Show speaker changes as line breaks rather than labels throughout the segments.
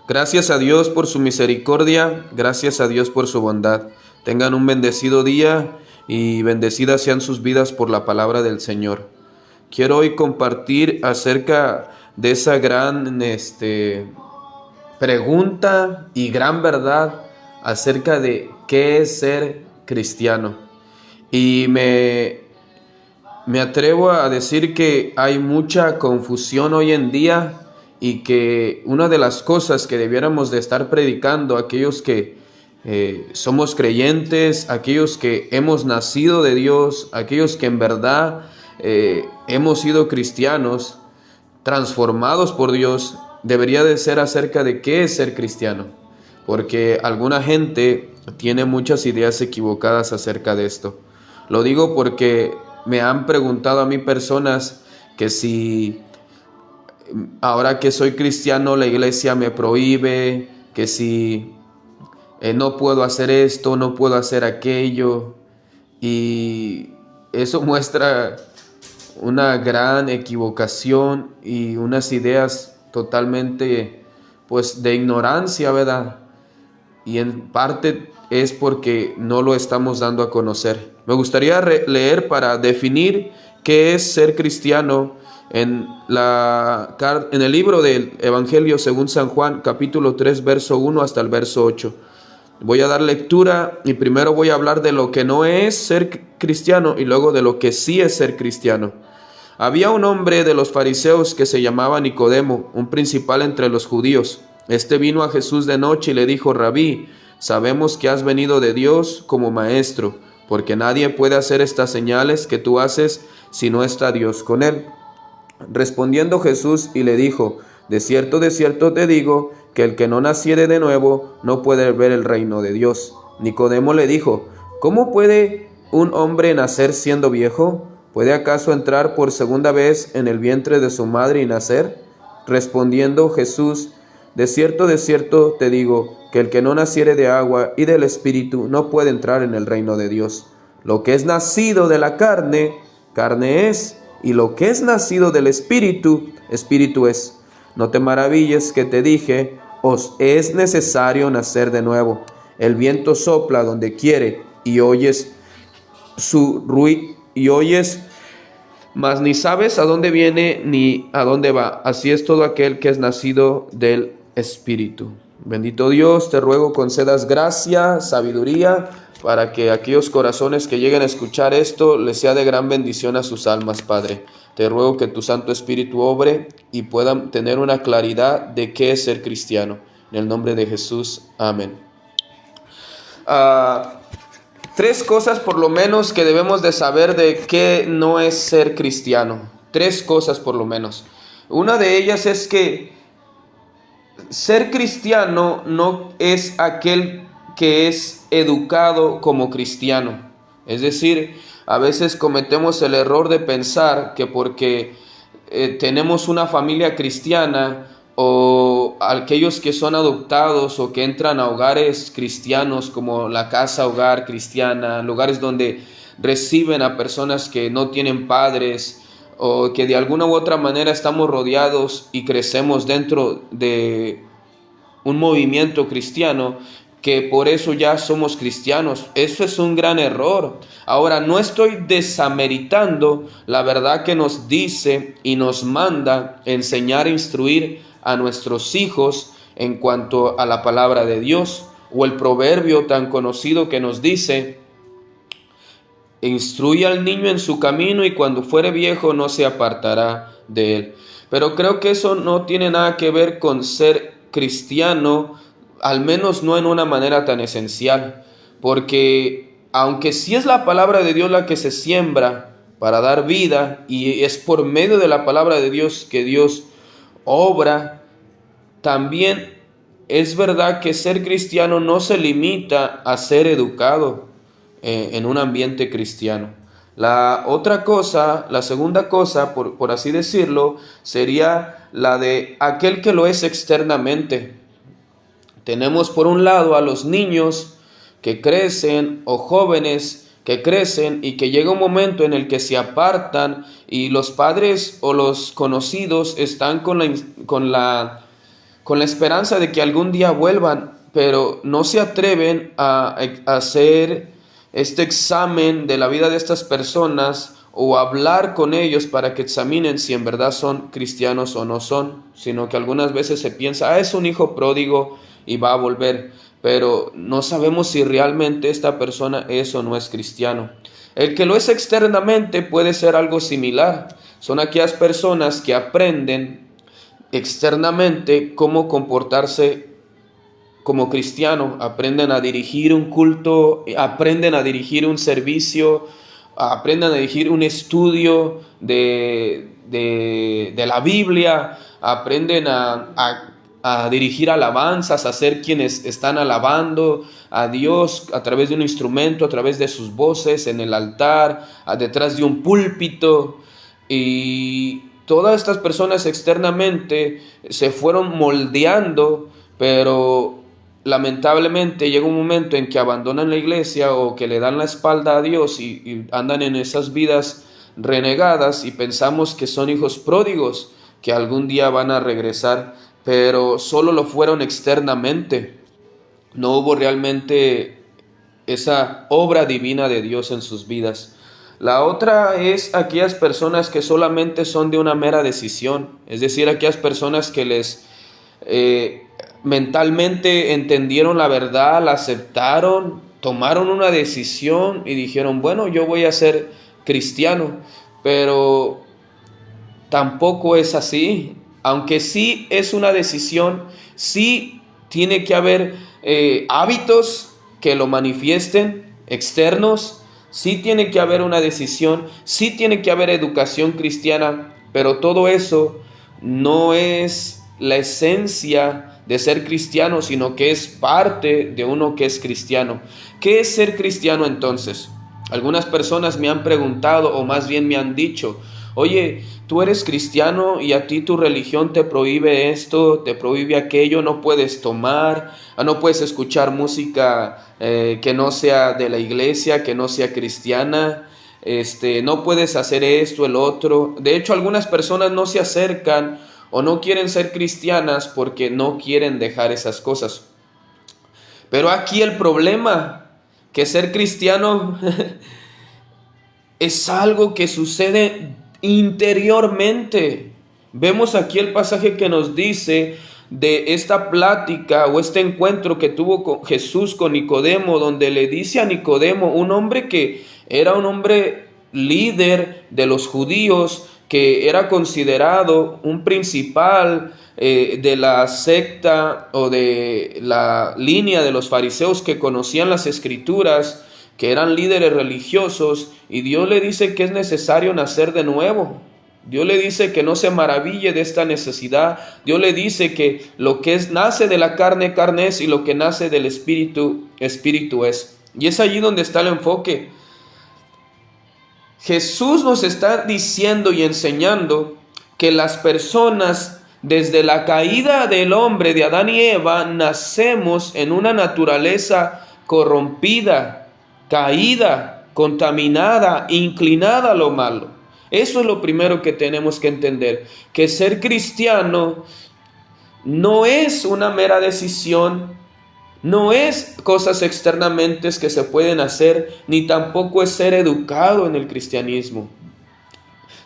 Gracias a Dios por su misericordia, gracias a Dios por su bondad. Tengan un bendecido día y bendecidas sean sus vidas por la palabra del Señor. Quiero hoy compartir acerca de esa gran pregunta y gran verdad acerca de qué es ser cristiano. Y me atrevo a decir que hay mucha confusión hoy en día y que una de las cosas que debiéramos de estar predicando aquellos que somos creyentes, aquellos que hemos nacido de Dios, aquellos que en verdad hemos sido cristianos, transformados por Dios, debería de ser acerca de qué es ser cristiano, porque alguna gente tiene muchas ideas equivocadas acerca de esto. Lo digo porque me han preguntado a mí personas que si ahora que soy cristiano la iglesia me prohíbe, que si no puedo hacer esto, no puedo hacer aquello, y eso muestra una gran equivocación y unas ideas totalmente pues de ignorancia, ¿verdad? Y en parte es porque no lo estamos dando a conocer. Me gustaría leer para definir qué es ser cristiano en el libro del Evangelio según San Juan, capítulo 3, verso 1 hasta el verso 8. Voy a dar lectura y primero voy a hablar de lo que no es ser cristiano y luego de lo que sí es ser cristiano. Había un hombre de los fariseos que se llamaba Nicodemo, un principal entre los judíos. Este vino a Jesús de noche y le dijo: Rabí, sabemos que has venido de Dios como maestro, porque nadie puede hacer estas señales que tú haces si no está Dios con él. Respondiendo Jesús y le dijo: de cierto te digo, que el que no naciere de nuevo no puede ver el reino de Dios. Nicodemo le dijo: ¿cómo puede un hombre nacer siendo viejo? ¿Puede acaso entrar por segunda vez en el vientre de su madre y nacer? Respondiendo Jesús: de cierto te digo, que el que no naciere de agua y del Espíritu no puede entrar en el reino de Dios. Lo que es nacido de la carne, carne es, y lo que es nacido del Espíritu, Espíritu es. No te maravilles que te dije: os es necesario nacer de nuevo. El viento sopla donde quiere y oyes su ruido, mas ni sabes a dónde viene ni a dónde va. Así es todo aquel que es nacido del Espíritu. Bendito Dios, te ruego concedas gracia, sabiduría, para que aquellos corazones que lleguen a escuchar esto les sea de gran bendición a sus almas, Padre. Te ruego que tu Santo Espíritu obre y puedan tener una claridad de qué es ser cristiano. En el nombre de Jesús, amén. Tres cosas por lo menos que debemos de saber de qué no es ser cristiano. Tres cosas por lo menos. Una de ellas es que ser cristiano no es aquel que es educado como cristiano. Es decir, a veces cometemos el error de pensar que porque tenemos una familia cristiana o aquellos que son adoptados o que entran a hogares cristianos como la casa hogar cristiana, lugares donde reciben a personas que no tienen padres o que de alguna u otra manera estamos rodeados y crecemos dentro de un movimiento cristiano, que por eso ya somos cristianos. Eso es un gran error. Ahora, no estoy desameritando la verdad que nos dice y nos manda enseñar e instruir a nuestros hijos en cuanto a la palabra de Dios, o el proverbio tan conocido que nos dice: instruye al niño en su camino y cuando fuere viejo no se apartará de él. Pero creo que eso no tiene nada que ver con ser cristiano, al menos no en una manera tan esencial, porque aunque sí es la palabra de Dios la que se siembra para dar vida, y es por medio de la palabra de Dios que Dios obra, también es verdad que ser cristiano no se limita a ser educado en un ambiente cristiano. La otra cosa, la segunda cosa, por así decirlo, sería la de aquel que lo es externamente. Tenemos por un lado a los niños que crecen o jóvenes que crecen y que llega un momento en el que se apartan y los padres o los conocidos están con la con la esperanza de que algún día vuelvan, pero no se atreven a hacer este examen de la vida de estas personas o hablar con ellos para que examinen si en verdad son cristianos o no son, sino que algunas veces se piensa, es un hijo pródigo y va a volver, pero no sabemos si realmente esta persona es o no es cristiano. El que lo es externamente puede ser algo similar. Son aquellas personas que aprenden externamente cómo comportarse como cristiano, aprenden a dirigir un culto, aprenden a dirigir un servicio, aprenden a dirigir un estudio de la Biblia, aprenden a dirigir alabanzas, a ser quienes están alabando a Dios a través de un instrumento, a través de sus voces en el altar, detrás de un púlpito. Y todas estas personas externamente se fueron moldeando, pero lamentablemente llega un momento en que abandonan la iglesia o que le dan la espalda a Dios y andan en esas vidas renegadas y pensamos que son hijos pródigos, que algún día van a regresar, pero solo lo fueron externamente. No hubo realmente esa obra divina de Dios en sus vidas. La otra es aquellas personas que solamente son de una mera decisión, es decir, aquellas personas que les mentalmente entendieron la verdad, la aceptaron, tomaron una decisión y dijeron, bueno, yo voy a ser cristiano, pero tampoco es así. Aunque sí es una decisión, sí tiene que haber hábitos que lo manifiesten, externos, sí tiene que haber una decisión, sí tiene que haber educación cristiana, pero todo eso no es la esencia de ser cristiano, sino que es parte de uno que es cristiano. ¿Qué es ser cristiano entonces? Algunas personas me han preguntado, o más bien me han dicho, oye, tú eres cristiano y a ti tu religión te prohíbe esto, te prohíbe aquello, no puedes tomar, no puedes escuchar música que no sea de la iglesia, que no sea cristiana, no puedes hacer esto, el otro. De hecho, algunas personas no se acercan o no quieren ser cristianas porque no quieren dejar esas cosas. Pero aquí el problema, que ser cristiano es algo que sucede interiormente. Vemos aquí el pasaje que nos dice de esta plática o este encuentro que tuvo Jesús con Nicodemo, donde le dice a Nicodemo, un hombre que era un hombre líder de los judíos, que era considerado un principal de la secta o de la línea de los fariseos que conocían las escrituras, que eran líderes religiosos, y Dios le dice que es necesario nacer de nuevo. Dios le dice que no se maraville de esta necesidad. Dios le dice que lo que nace de la carne, carne es, y lo que nace del espíritu, espíritu es. Y es allí donde está el enfoque. Jesús nos está diciendo y enseñando que las personas, desde la caída del hombre, de Adán y Eva, nacemos en una naturaleza corrompida, caída, contaminada, inclinada a lo malo. Eso es lo primero que tenemos que entender, que ser cristiano no es una mera decisión, no es cosas externamente que se pueden hacer, ni tampoco es ser educado en el cristianismo.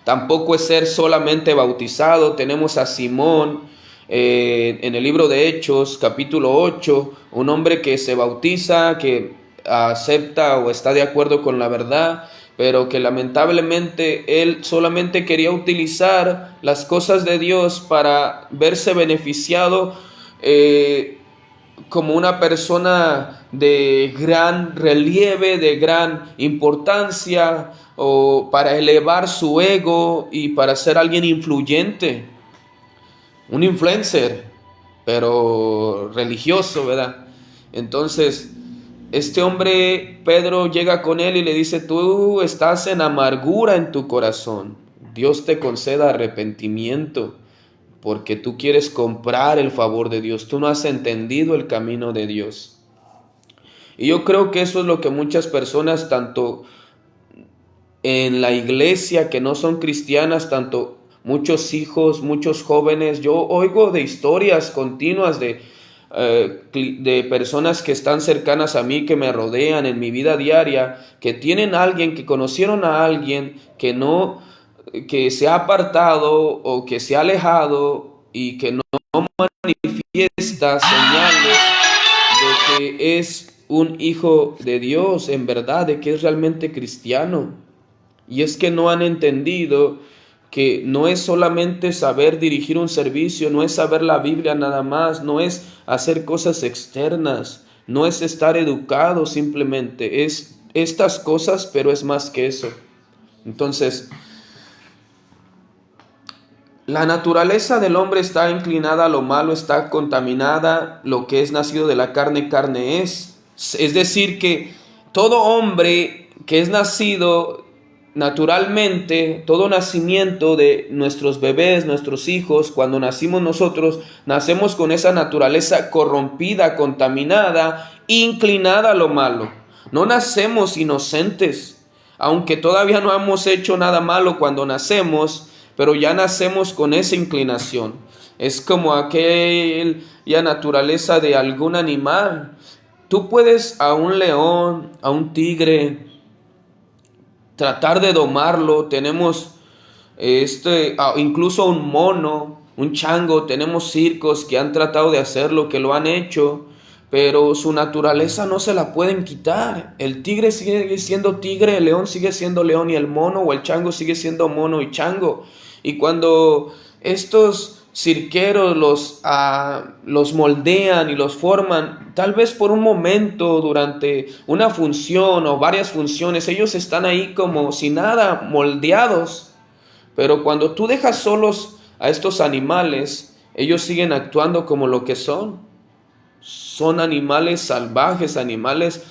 Tampoco es ser solamente bautizado. Tenemos a Simón en el libro de Hechos, capítulo 8, un hombre que se bautiza, que acepta o está de acuerdo con la verdad, pero que lamentablemente él solamente quería utilizar las cosas de Dios para verse beneficiado como una persona de gran relieve, de gran importancia, o para elevar su ego y para ser alguien influyente, un influencer, pero religioso, ¿verdad? Entonces, este hombre, Pedro, llega con él y le dice, tú estás en amargura en tu corazón, Dios te conceda arrepentimiento, porque tú quieres comprar el favor de Dios, tú no has entendido el camino de Dios. Y yo creo que eso es lo que muchas personas, tanto en la iglesia que no son cristianas, tanto muchos hijos, muchos jóvenes. Yo oigo de historias continuas de personas que están cercanas a mí, que me rodean en mi vida diaria, que tienen a alguien, que conocieron a alguien que se ha apartado o que se ha alejado y que no manifiesta señales de que es un hijo de Dios, en verdad, de que es realmente cristiano. Y es que no han entendido que no es solamente saber dirigir un servicio, no es saber la Biblia nada más, no es hacer cosas externas, no es estar educado simplemente, es estas cosas, pero es más que eso. Entonces, la naturaleza del hombre está inclinada a lo malo, está contaminada, lo que es nacido de la carne, carne es. Es decir, que todo hombre que es nacido naturalmente, todo nacimiento de nuestros bebés, nuestros hijos, cuando nacimos nosotros, nacemos con esa naturaleza corrompida, contaminada, inclinada a lo malo. No nacemos inocentes, aunque todavía no hemos hecho nada malo cuando nacemos, pero ya nacemos con esa inclinación. Es como aquella naturaleza de algún animal. Tú puedes a un león, a un tigre, tratar de domarlo. Tenemos incluso un mono, un chango. Tenemos circos que han tratado de hacerlo, que lo han hecho, pero su naturaleza no se la pueden quitar. El tigre sigue siendo tigre, el león sigue siendo león, y el mono o el chango sigue siendo mono y chango. Y cuando estos cirqueros los moldean y los forman, tal vez por un momento, durante una función o varias funciones, ellos están ahí como si nada, moldeados. Pero cuando tú dejas solos a estos animales, ellos siguen actuando como lo que son. Son animales salvajes, animales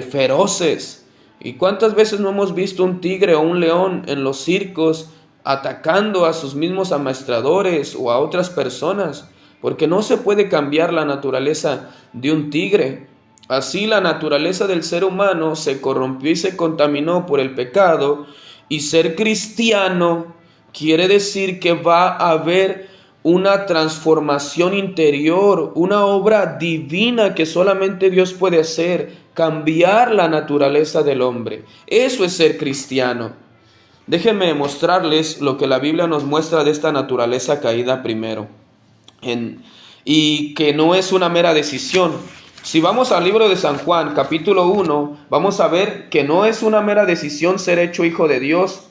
feroces. ¿Y cuántas veces no hemos visto un tigre o un león en los circos atacando a sus mismos amaestradores o a otras personas? Porque no se puede cambiar la naturaleza de un tigre. Así la naturaleza del ser humano se corrompió y se contaminó por el pecado, y ser cristiano quiere decir que va a haber una transformación interior, una obra divina que solamente Dios puede hacer, cambiar la naturaleza del hombre. Eso es ser cristiano. Déjenme mostrarles lo que la Biblia nos muestra de esta naturaleza caída primero, y que no es una mera decisión. Si vamos al libro de San Juan, capítulo 1, vamos a ver que no es una mera decisión ser hecho hijo de Dios.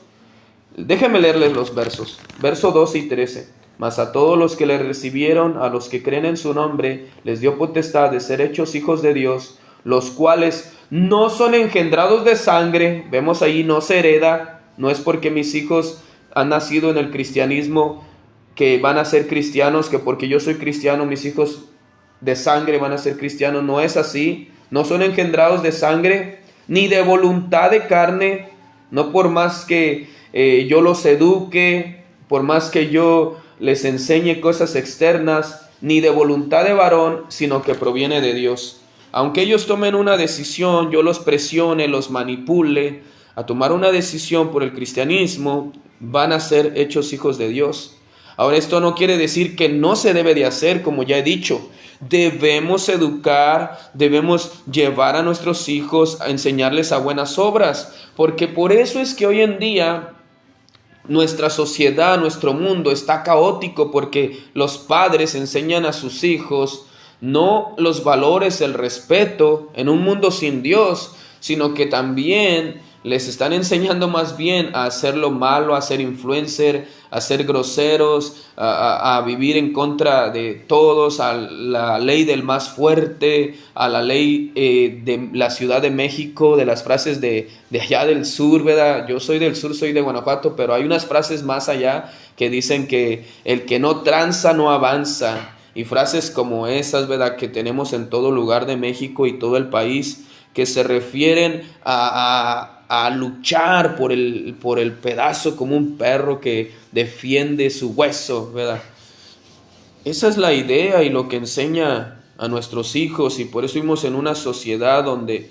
Déjenme leerles los versos, verso 12 y 13. Mas a todos los que le recibieron, a los que creen en su nombre, les dio potestad de ser hechos hijos de Dios, los cuales no son engendrados de sangre. Vemos ahí, no se hereda. No es porque mis hijos han nacido en el cristianismo que van a ser cristianos, que porque yo soy cristiano mis hijos de sangre van a ser cristianos. No es así. No son engendrados de sangre ni de voluntad de carne, no por más que yo los eduque, por más que yo les enseñe cosas externas, ni de voluntad de varón, sino que proviene de Dios. Aunque ellos tomen una decisión, yo los presione, los manipule a tomar una decisión por el cristianismo, van a ser hechos hijos de Dios. Ahora, esto no quiere decir que no se debe de hacer, como ya he dicho. Debemos educar, debemos llevar a nuestros hijos a enseñarles a buenas obras, porque por eso es que hoy en día nuestra sociedad, nuestro mundo está caótico, porque los padres enseñan a sus hijos no los valores, el respeto en un mundo sin Dios, sino que también les están enseñando más bien a hacer lo malo, a ser influencer, a ser groseros, a vivir en contra de todos, a la ley del más fuerte, a la ley de la Ciudad de México, de las frases de allá del sur, ¿verdad? Yo soy del sur, soy de Guanajuato, pero hay unas frases más allá que dicen que el que no tranza no avanza, y frases como esas, ¿verdad?, que tenemos en todo lugar de México y todo el país, que se refieren a luchar por el pedazo como un perro que defiende su hueso, ¿verdad? Esa es la idea y lo que enseña a nuestros hijos, y por eso vivimos en una sociedad donde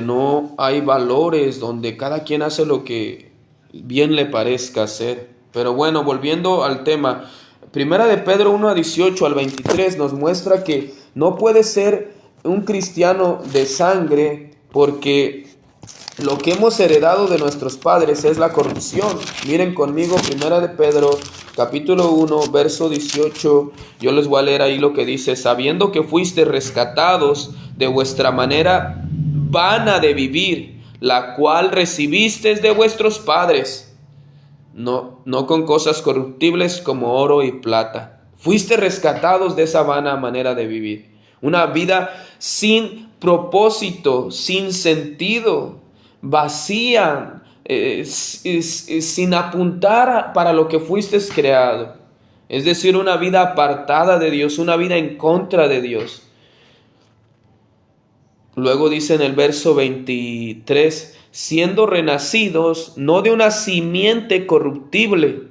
no hay valores, donde cada quien hace lo que bien le parezca hacer. Pero bueno, volviendo al tema, Primera de Pedro 1:18 al 23 nos muestra que no puede ser un cristiano de sangre porque lo que hemos heredado de nuestros padres es la corrupción. Miren conmigo, Primera de Pedro, capítulo 1, verso 18. Yo les voy a leer ahí lo que dice: sabiendo que fuiste rescatados de vuestra manera vana de vivir, la cual recibisteis de vuestros padres, no con cosas corruptibles como oro y plata. Fuiste rescatados de esa vana manera de vivir. Una vida sin propósito, sin sentido, vacía, sin apuntar para lo que fuiste creado. Es decir, una vida apartada de Dios, una vida en contra de Dios. Luego dice en el verso 23, siendo renacidos no de una simiente corruptible,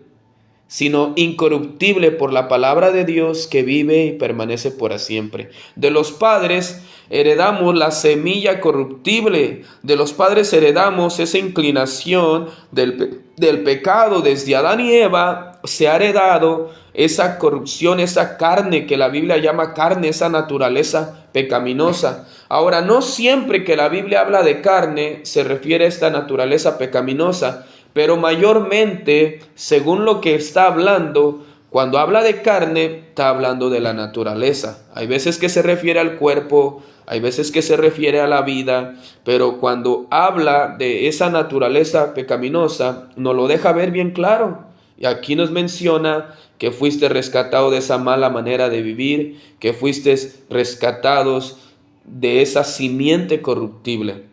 sino incorruptible por la palabra de Dios que vive y permanece para siempre. De los padres heredamos la semilla corruptible, de los padres heredamos esa inclinación del pecado. Desde Adán y Eva se ha heredado esa corrupción, esa carne que la Biblia llama carne, esa naturaleza pecaminosa. Ahora, no siempre que la Biblia habla de carne se refiere a esta naturaleza pecaminosa, pero mayormente, según lo que está hablando, cuando habla de carne, está hablando de la naturaleza. Hay veces que se refiere al cuerpo, hay veces que se refiere a la vida, pero cuando habla de esa naturaleza pecaminosa, nos lo deja ver bien claro. Y aquí nos menciona que fuiste rescatado de esa mala manera de vivir, que fuiste rescatados de esa simiente corruptible.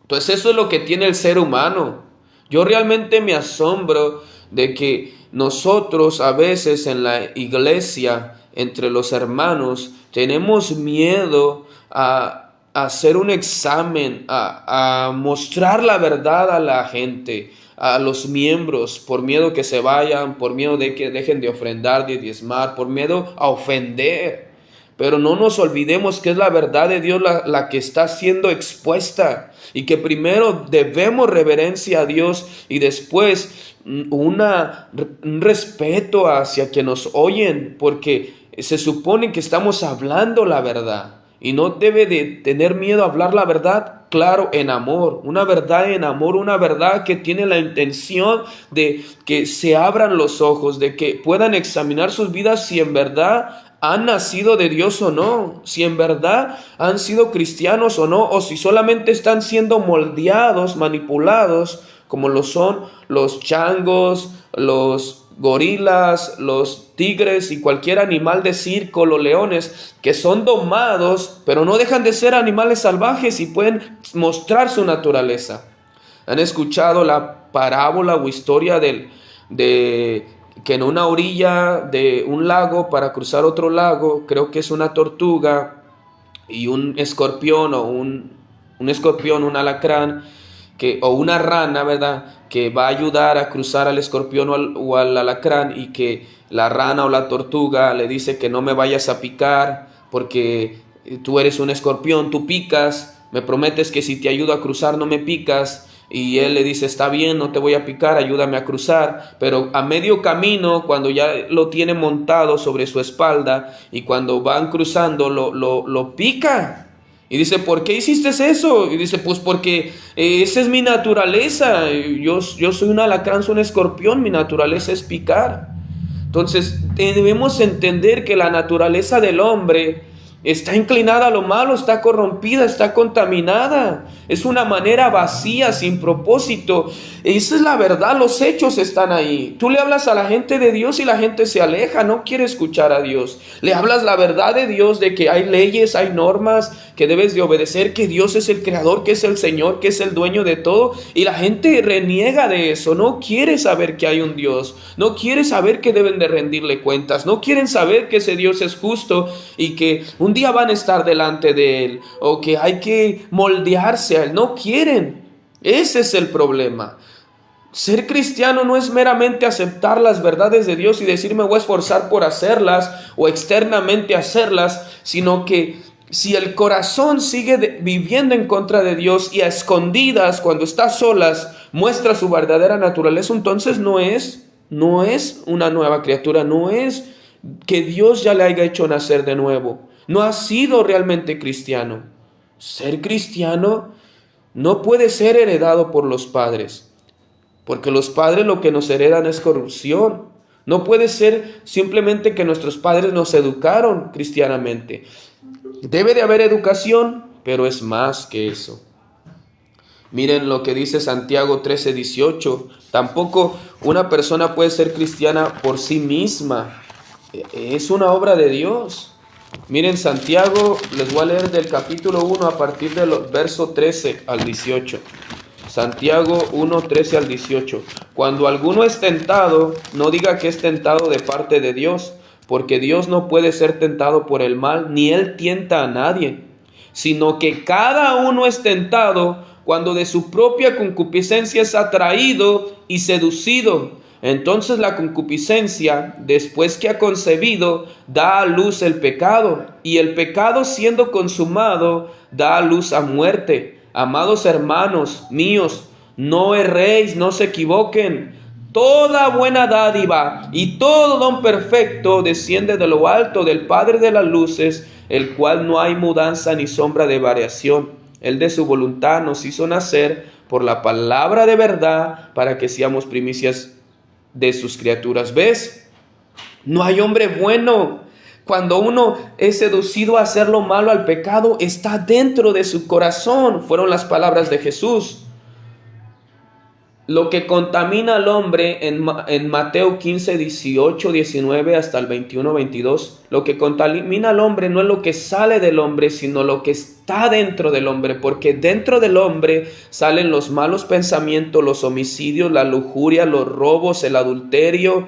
Entonces eso es lo que tiene el ser humano. Yo realmente me asombro de que nosotros a veces en la iglesia, entre los hermanos, tenemos miedo a hacer un examen, a mostrar la verdad a la gente, a los miembros, por miedo que se vayan, por miedo de que dejen de ofrendar, de diezmar, por miedo a ofender. Pero no nos olvidemos que es la verdad de Dios la que está siendo expuesta, y que primero debemos reverencia a Dios y después un respeto hacia quienes nos oyen, porque se supone que estamos hablando la verdad y no debe de tener miedo a hablar la verdad, claro, en amor, una verdad en amor, una verdad que tiene la intención de que se abran los ojos, de que puedan examinar sus vidas si en verdad han nacido de Dios o no, si en verdad han sido cristianos o no, o si solamente están siendo moldeados, manipulados, como lo son los changos, los gorilas, los tigres y cualquier animal de circo, los leones, que son domados, pero no dejan de ser animales salvajes y pueden mostrar su naturaleza. ¿Han escuchado la parábola o historia de que en una orilla de un lago, para cruzar otro lago, creo que es una tortuga y un escorpión o un escorpión, un alacrán, o una rana, ¿verdad?, que va a ayudar a cruzar al escorpión o al alacrán, y que la rana o la tortuga le dice que no me vayas a picar porque tú eres un escorpión, tú picas, me prometes que si te ayudo a cruzar no me picas. Y él le dice, está bien, no te voy a picar, ayúdame a cruzar. Pero a medio camino, cuando ya lo tiene montado sobre su espalda y cuando van cruzando, lo pica. Y dice, ¿por qué hiciste eso? Y dice, pues porque esa es mi naturaleza. Yo soy un alacrán, soy un escorpión, mi naturaleza es picar. Entonces debemos entender que la naturaleza del hombre está inclinada a lo malo, está corrompida, está contaminada. Es una manera vacía, sin propósito. Esa es la verdad, los hechos están ahí. Tú le hablas a la gente de Dios y la gente se aleja, no quiere escuchar a Dios. Le hablas la verdad de Dios, de que hay leyes, hay normas que debes de obedecer, que Dios es el creador, que es el Señor, que es el dueño de todo. Y la gente reniega de eso, no quiere saber que hay un Dios, no quiere saber que deben de rendirle cuentas, no quieren saber que ese Dios es justo y que un día van a estar delante de Él, o que hay que moldearse a Él. No quieren. Ese es el problema. Ser cristiano no es meramente aceptar las verdades de Dios y decir me voy a esforzar por hacerlas o externamente hacerlas, sino que si el corazón sigue viviendo en contra de Dios y a escondidas, cuando está solas, muestra su verdadera naturaleza, entonces no es no es una nueva criatura, no es que Dios ya le haya hecho nacer de nuevo, no ha sido realmente cristiano. Ser cristiano no puede ser heredado por los padres, porque los padres lo que nos heredan es corrupción. No puede ser simplemente que nuestros padres nos educaron cristianamente. Debe de haber educación, pero es más que eso. Miren lo que dice Santiago 13:18. Tampoco una persona puede ser cristiana por sí misma. Es una obra de Dios. Miren Santiago, les voy a leer del capítulo 1 a partir del verso 13 al 18. Santiago 1, 13 al 18. Cuando alguno es tentado, no diga que es tentado de parte de Dios, porque Dios no puede ser tentado por el mal, ni Él tienta a nadie, sino que cada uno es tentado cuando de su propia concupiscencia es atraído y seducido. Entonces la concupiscencia, después que ha concebido, da a luz el pecado, y el pecado siendo consumado, da a luz a muerte. Amados hermanos míos, no erréis, no se equivoquen. Toda buena dádiva y todo don perfecto desciende de lo alto del Padre de las luces, el cual no hay mudanza ni sombra de variación. Él de su voluntad nos hizo nacer por la palabra de verdad para que seamos primicias de sus criaturas. ¿Ves? No hay hombre bueno. Cuando uno es seducido a hacer lo malo, al pecado, está dentro de su corazón. Fueron las palabras de Jesús. Lo que contamina al hombre en Mateo 15, 18, 19 hasta el 21, 22, lo que contamina al hombre no es lo que sale del hombre, sino lo que está dentro del hombre, porque dentro del hombre salen los malos pensamientos, los homicidios, la lujuria, los robos, el adulterio,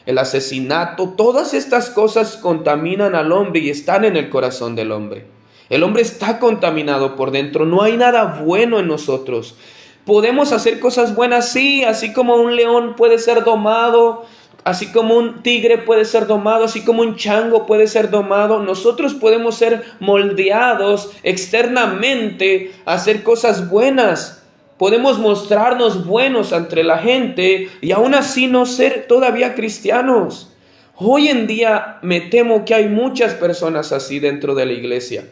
el asesinato. Todas estas cosas contaminan al hombre y están en el corazón del hombre. El hombre está contaminado por dentro, no hay nada bueno en nosotros. Podemos hacer cosas buenas, sí, así como un león puede ser domado, así como un tigre puede ser domado, así como un chango puede ser domado. Nosotros podemos ser moldeados externamente a hacer cosas buenas. Podemos mostrarnos buenos ante la gente y aún así no ser todavía cristianos. Hoy en día me temo que hay muchas personas así dentro de la iglesia.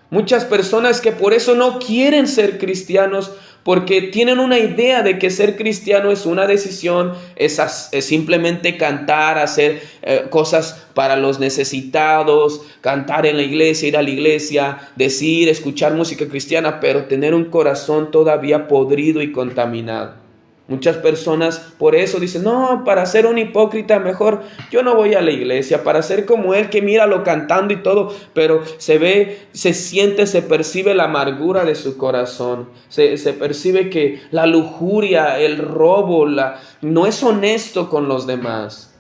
Muchas personas que por eso no quieren ser cristianos, porque tienen una idea de que ser cristiano es una decisión, es simplemente cantar, hacer cosas para los necesitados, cantar en la iglesia, ir a la iglesia, decir, escuchar música cristiana, pero tener un corazón todavía podrido y contaminado. Muchas personas por eso dicen, no, para ser un hipócrita mejor yo no voy a la iglesia, para ser como él que míralo cantando y todo, pero se ve, se siente, se percibe la amargura de su corazón, se percibe que la lujuria, el robo, no es honesto con los demás,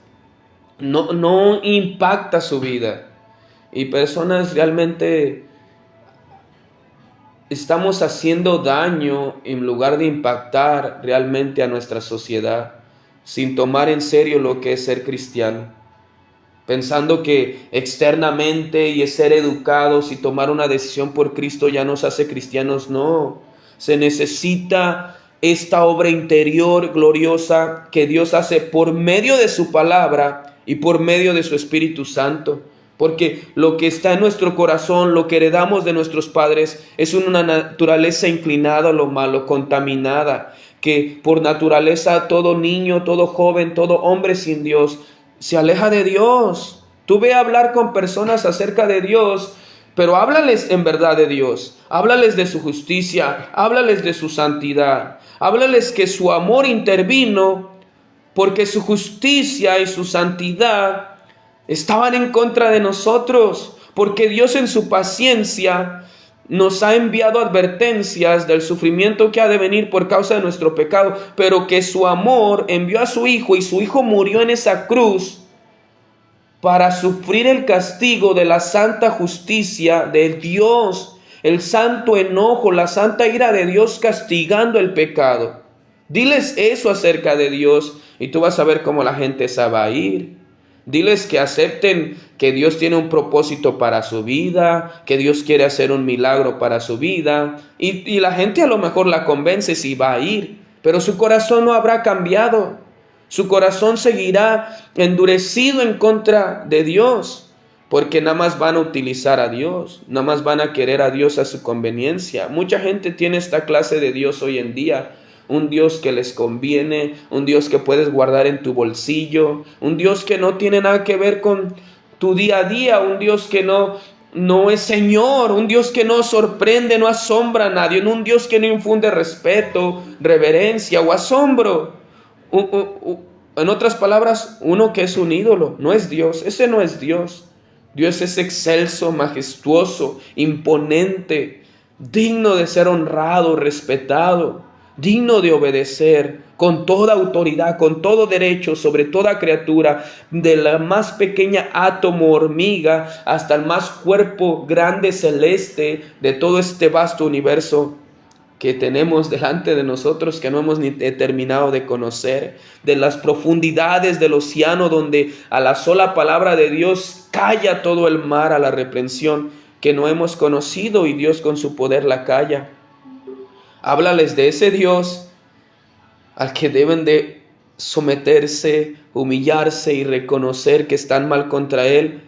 no impacta su vida. Y personas realmente estamos haciendo daño en lugar de impactar realmente a nuestra sociedad, sin tomar en serio lo que es ser cristiano, pensando que externamente y es ser educados y tomar una decisión por Cristo ya nos hace cristianos. No, se necesita esta obra interior gloriosa que Dios hace por medio de su palabra y por medio de su Espíritu Santo. Porque lo que está en nuestro corazón, lo que heredamos de nuestros padres, es una naturaleza inclinada a lo malo, contaminada, que por naturaleza todo niño, todo joven, todo hombre sin Dios se aleja de Dios. Tú ve a hablar con personas acerca de Dios, pero háblales en verdad de Dios, háblales de su justicia, háblales de su santidad, háblales que su amor intervino porque su justicia y su santidad estaban en contra de nosotros, porque Dios en su paciencia nos ha enviado advertencias del sufrimiento que ha de venir por causa de nuestro pecado, pero que su amor envió a su Hijo y su Hijo murió en esa cruz para sufrir el castigo de la santa justicia de Dios, el santo enojo, la santa ira de Dios castigando el pecado. Diles eso acerca de Dios y tú vas a ver cómo la gente se va a ir. Diles que acepten que Dios tiene un propósito para su vida, que Dios quiere hacer un milagro para su vida. Y la gente a lo mejor la convence si va a ir, pero su corazón no habrá cambiado. Su corazón seguirá endurecido en contra de Dios, porque nada más van a utilizar a Dios, nada más van a querer a Dios a su conveniencia. Mucha gente tiene esta clase de Dios hoy en día. Un Dios que les conviene, un Dios que puedes guardar en tu bolsillo, un Dios que no tiene nada que ver con tu día a día, un Dios que no es Señor, un Dios que no sorprende, no asombra a nadie, un Dios que no infunde respeto, reverencia o asombro. En otras palabras, uno que es un ídolo, no es Dios, ese no es Dios. Dios es excelso, majestuoso, imponente, digno de ser honrado, respetado, digno de obedecer, con toda autoridad, con todo derecho sobre toda criatura, de la más pequeña átomo, hormiga, hasta el más cuerpo grande celeste de todo este vasto universo que tenemos delante de nosotros, que no hemos ni terminado de conocer, de las profundidades del océano, donde a la sola palabra de Dios calla todo el mar a la reprensión que no hemos conocido, y Dios con su poder la calla. Háblales de ese Dios al que deben de someterse, humillarse y reconocer que están mal contra Él,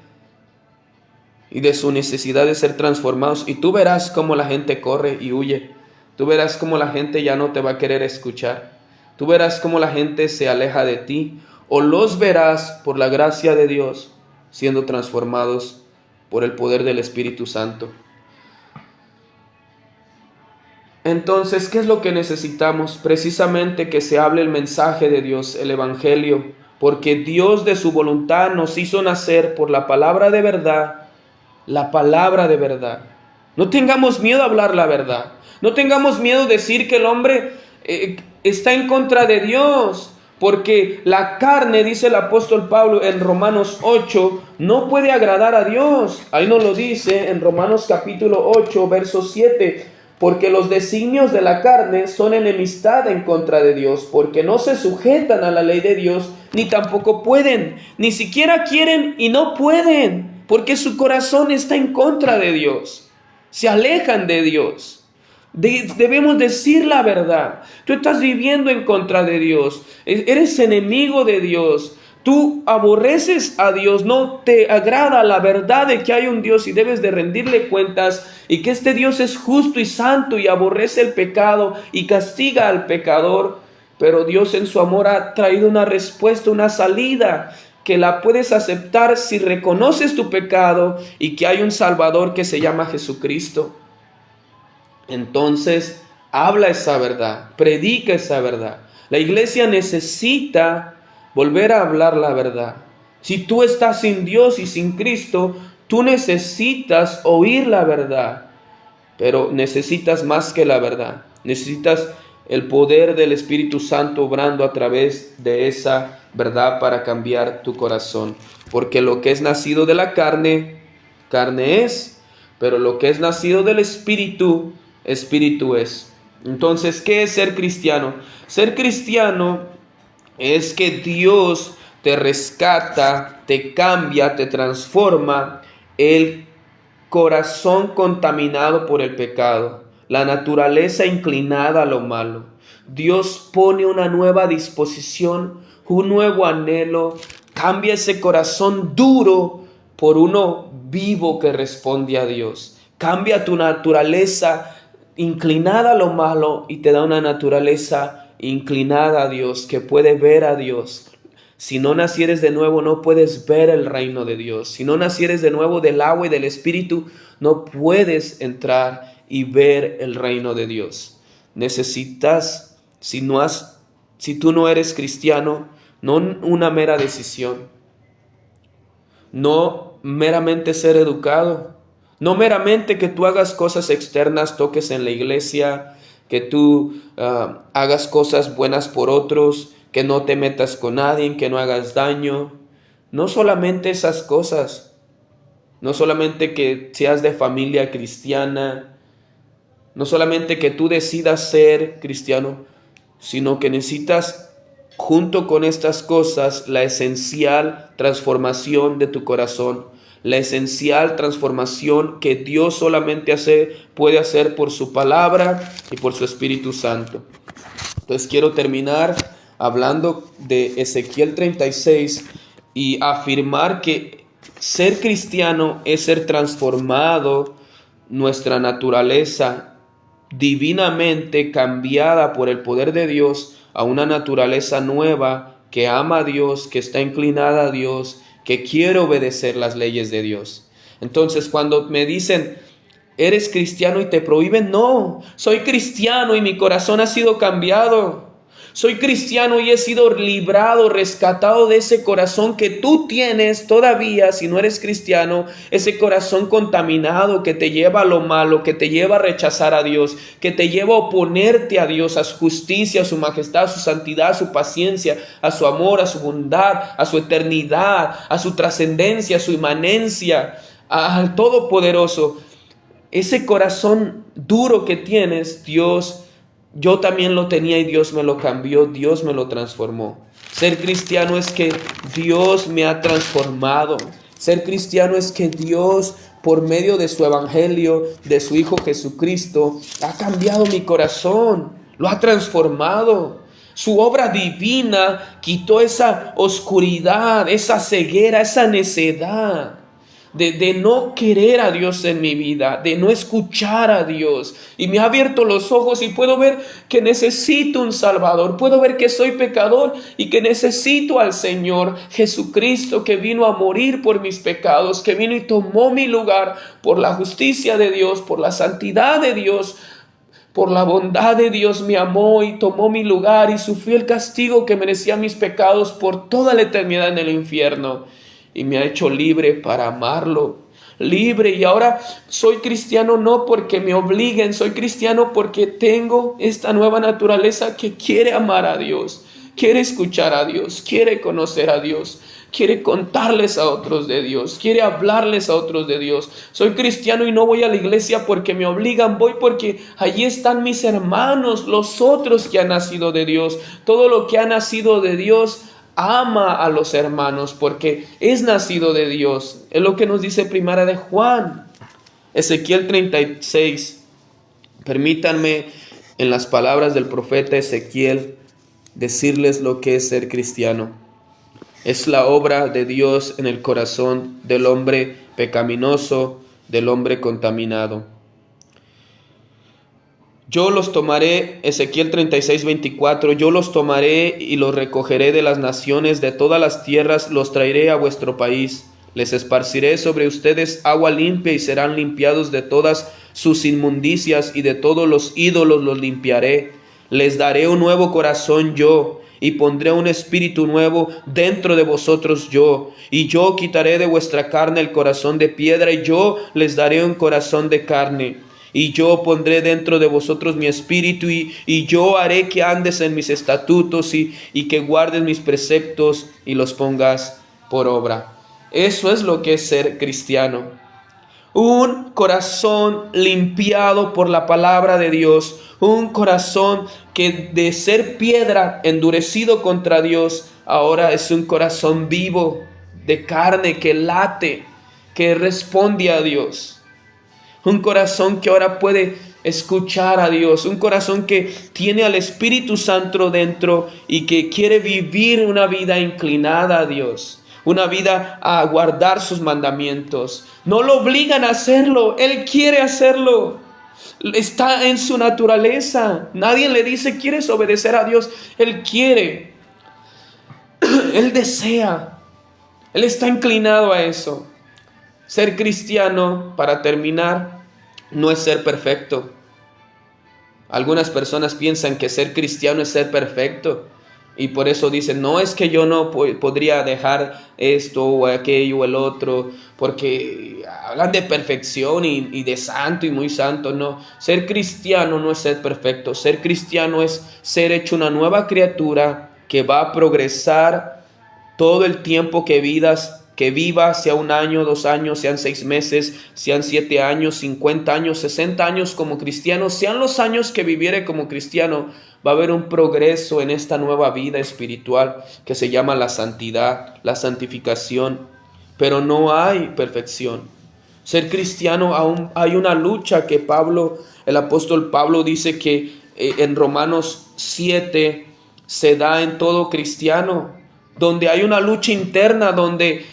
y de su necesidad de ser transformados. Y tú verás cómo la gente corre y huye. Tú verás cómo la gente ya no te va a querer escuchar. Tú verás cómo la gente se aleja de ti. O los verás, por la gracia de Dios, siendo transformados por el poder del Espíritu Santo. Entonces, ¿qué es lo que necesitamos? Precisamente que se hable el mensaje de Dios, el Evangelio, porque Dios de su voluntad nos hizo nacer por la palabra de verdad, la palabra de verdad. No tengamos miedo a hablar la verdad. No tengamos miedo a decir que el hombre está en contra de Dios, porque la carne, dice el apóstol Pablo en Romanos 8, no puede agradar a Dios. Ahí nos lo dice en Romanos capítulo 8, verso 7. Porque los designios de la carne son enemistad en contra de Dios, porque no se sujetan a la ley de Dios, ni tampoco pueden, ni siquiera quieren y no pueden, porque su corazón está en contra de Dios. Se alejan de Dios. Debemos decir la verdad. Tú estás viviendo en contra de Dios, eres enemigo de Dios. Tú aborreces a Dios, no te agrada la verdad de que hay un Dios y debes de rendirle cuentas, y que este Dios es justo y santo y aborrece el pecado y castiga al pecador. Pero Dios en su amor ha traído una respuesta, una salida que la puedes aceptar si reconoces tu pecado y que hay un Salvador que se llama Jesucristo. Entonces, habla esa verdad, predica esa verdad. La iglesia necesita volver a hablar la verdad. Si tú estás sin Dios y sin Cristo, tú necesitas oír la verdad. Pero necesitas más que la verdad. Necesitas el poder del Espíritu Santo obrando a través de esa verdad para cambiar tu corazón. Porque lo que es nacido de la carne, carne es. Pero lo que es nacido del Espíritu, Espíritu es. Entonces, ¿qué es ser cristiano? Ser cristiano es que Dios te rescata, te cambia, te transforma el corazón contaminado por el pecado, la naturaleza inclinada a lo malo. Dios pone una nueva disposición, un nuevo anhelo, cambia ese corazón duro por uno vivo que responde a Dios. Cambia tu naturaleza inclinada a lo malo y te da una naturaleza inclinada a Dios, que puede ver a Dios. Si no nacieres de nuevo, no puedes ver el reino de Dios. Si no nacieres de nuevo del agua y del Espíritu, no puedes entrar y ver el reino de Dios. Necesitas, si tú no eres cristiano, no una mera decisión, no meramente ser educado, no meramente que tú hagas cosas externas, toques en la iglesia, que tú hagas cosas buenas por otros, que no te metas con nadie, que no hagas daño. No solamente esas cosas, no solamente que seas de familia cristiana, no solamente que tú decidas ser cristiano, sino que necesitas, junto con estas cosas, la esencial transformación de tu corazón, la esencial transformación que Dios solamente puede hacer por su palabra y por su Espíritu Santo. Entonces quiero terminar hablando de Ezequiel 36 y afirmar que ser cristiano es ser transformado, nuestra naturaleza divinamente cambiada por el poder de Dios a una naturaleza nueva que ama a Dios, que está inclinada a Dios, que quiere obedecer las leyes de Dios. Entonces, cuando me dicen, ¿eres cristiano y te prohíben? No, soy cristiano y mi corazón ha sido cambiado. Soy cristiano y he sido librado, rescatado de ese corazón que tú tienes todavía, si no eres cristiano, ese corazón contaminado que te lleva a lo malo, que te lleva a rechazar a Dios, que te lleva a oponerte a Dios, a su justicia, a su majestad, a su santidad, a su paciencia, a su amor, a su bondad, a su eternidad, a su trascendencia, a su inmanencia, al Todopoderoso. Ese corazón duro que tienes, yo también lo tenía y Dios me lo cambió, Dios me lo transformó. Ser cristiano es que Dios me ha transformado. Ser cristiano es que Dios, por medio de su evangelio, de su Hijo Jesucristo, ha cambiado mi corazón, lo ha transformado. Su obra divina quitó esa oscuridad, esa ceguera, esa necedad. De no querer a Dios en mi vida, de no escuchar a Dios. Y me ha abierto los ojos y puedo ver que necesito un Salvador. Puedo ver que soy pecador y que necesito al Señor Jesucristo, que vino a morir por mis pecados, que vino y tomó mi lugar por la justicia de Dios, por la santidad de Dios. Por la bondad de Dios me amó y tomó mi lugar y sufrió el castigo que merecía mis pecados por toda la eternidad en el infierno. Y me ha hecho libre para amarlo, libre. Y ahora soy cristiano no porque me obliguen, soy cristiano porque tengo esta nueva naturaleza que quiere amar a Dios, quiere escuchar a Dios, quiere conocer a Dios, quiere contarles a otros de Dios, quiere hablarles a otros de Dios. Soy cristiano y no voy a la iglesia porque me obligan, voy porque allí están mis hermanos, los otros que han nacido de Dios. Todo lo que ha nacido de Dios ama a los hermanos porque es nacido de Dios. Es lo que nos dice Primera de Juan. Ezequiel 36. Permítanme, en las palabras del profeta Ezequiel, decirles lo que es ser cristiano. Es la obra de Dios en el corazón del hombre pecaminoso, del hombre contaminado. Yo los tomaré, Ezequiel 36, 24, yo los tomaré y los recogeré de las naciones, de todas las tierras, los traeré a vuestro país. Les esparciré sobre ustedes agua limpia y serán limpiados de todas sus inmundicias y de todos los ídolos los limpiaré. Les daré un nuevo corazón yo y pondré un espíritu nuevo dentro de vosotros yo. Y yo quitaré de vuestra carne el corazón de piedra y yo les daré un corazón de carne. Y yo pondré dentro de vosotros mi espíritu y yo haré que andes en mis estatutos y que guardes mis preceptos y los pongas por obra. Eso es lo que es ser cristiano. Un corazón limpiado por la palabra de Dios. Un corazón que de ser piedra endurecido contra Dios, ahora es un corazón vivo, de carne, que late, que responde a Dios. Un corazón que ahora puede escuchar a Dios. Un corazón que tiene al Espíritu Santo dentro y que quiere vivir una vida inclinada a Dios. Una vida a guardar sus mandamientos. No lo obligan a hacerlo. Él quiere hacerlo. Está en su naturaleza. Nadie le dice, ¿quieres obedecer a Dios? Él quiere. Él desea. Él está inclinado a eso. Ser cristiano, para terminar, no es ser perfecto. Algunas personas piensan que ser cristiano es ser perfecto y por eso dicen, no, es que yo no podría dejar esto o aquello o el otro, porque hablan de perfección y de santo y muy santo. No, ser cristiano no es ser perfecto. Ser cristiano es ser hecho una nueva criatura que va a progresar todo el tiempo que viva, sea 1 año, 2 años, sean 6 meses, sean 7 años, 50 años, 60 años como cristiano, sean los años que viviere como cristiano, va a haber un progreso en esta nueva vida espiritual que se llama la santidad, la santificación, pero no hay perfección. Ser cristiano aún hay una lucha que el apóstol Pablo dice que en Romanos 7, se da en todo cristiano, donde hay una lucha interna, donde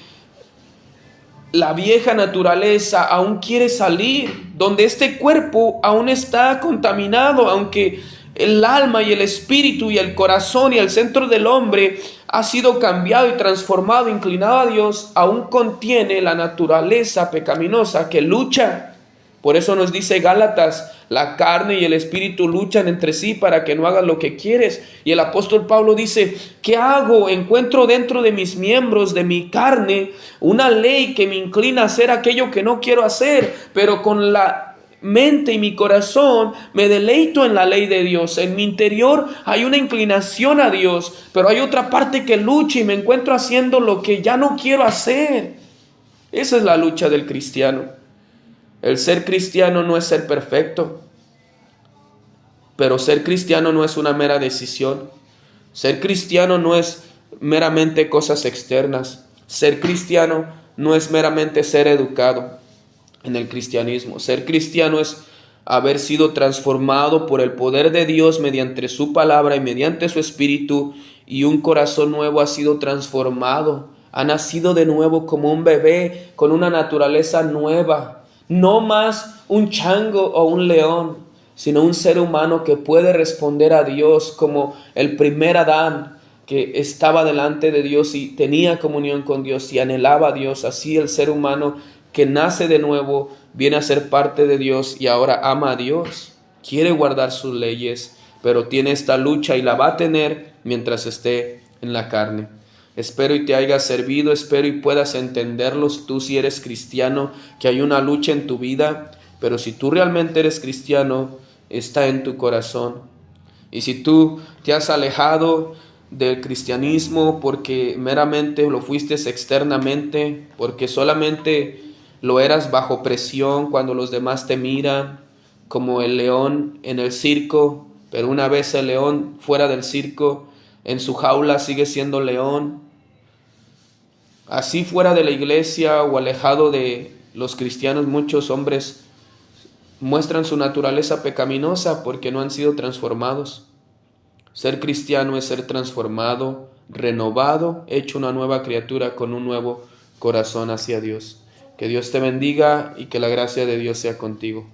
la vieja naturaleza aún quiere salir, donde este cuerpo aún está contaminado, aunque el alma y el espíritu y el corazón y el centro del hombre ha sido cambiado y transformado, inclinado a Dios, aún contiene la naturaleza pecaminosa que lucha. Por eso nos dice Gálatas, la carne y el espíritu luchan entre sí para que no hagas lo que quieres. Y el apóstol Pablo dice, ¿qué hago? Encuentro dentro de mis miembros, de mi carne, una ley que me inclina a hacer aquello que no quiero hacer, pero con la mente y mi corazón me deleito en la ley de Dios. En mi interior hay una inclinación a Dios, pero hay otra parte que lucha y me encuentro haciendo lo que ya no quiero hacer. Esa es la lucha del cristiano. El ser cristiano no es ser perfecto, pero ser cristiano no es una mera decisión. Ser cristiano no es meramente cosas externas. Ser cristiano no es meramente ser educado en el cristianismo. Ser cristiano es haber sido transformado por el poder de Dios mediante su palabra y mediante su espíritu, y un corazón nuevo ha sido transformado, ha nacido de nuevo como un bebé con una naturaleza nueva. No más un chango o un león, sino un ser humano que puede responder a Dios como el primer Adán, que estaba delante de Dios y tenía comunión con Dios y anhelaba a Dios. Así el ser humano que nace de nuevo viene a ser parte de Dios y ahora ama a Dios, quiere guardar sus leyes, pero tiene esta lucha y la va a tener mientras esté en la carne. Espero y te haya servido, espero y puedas entenderlos tú si eres cristiano, que hay una lucha en tu vida, pero si tú realmente eres cristiano, está en tu corazón. Y si tú te has alejado del cristianismo porque meramente lo fuiste externamente, porque solamente lo eras bajo presión cuando los demás te miran, como el león en el circo, pero una vez el león fuera del circo, en su jaula sigue siendo león. Así fuera de la iglesia o alejado de los cristianos, muchos hombres muestran su naturaleza pecaminosa porque no han sido transformados. Ser cristiano es ser transformado, renovado, hecho una nueva criatura con un nuevo corazón hacia Dios. Que Dios te bendiga y que la gracia de Dios sea contigo.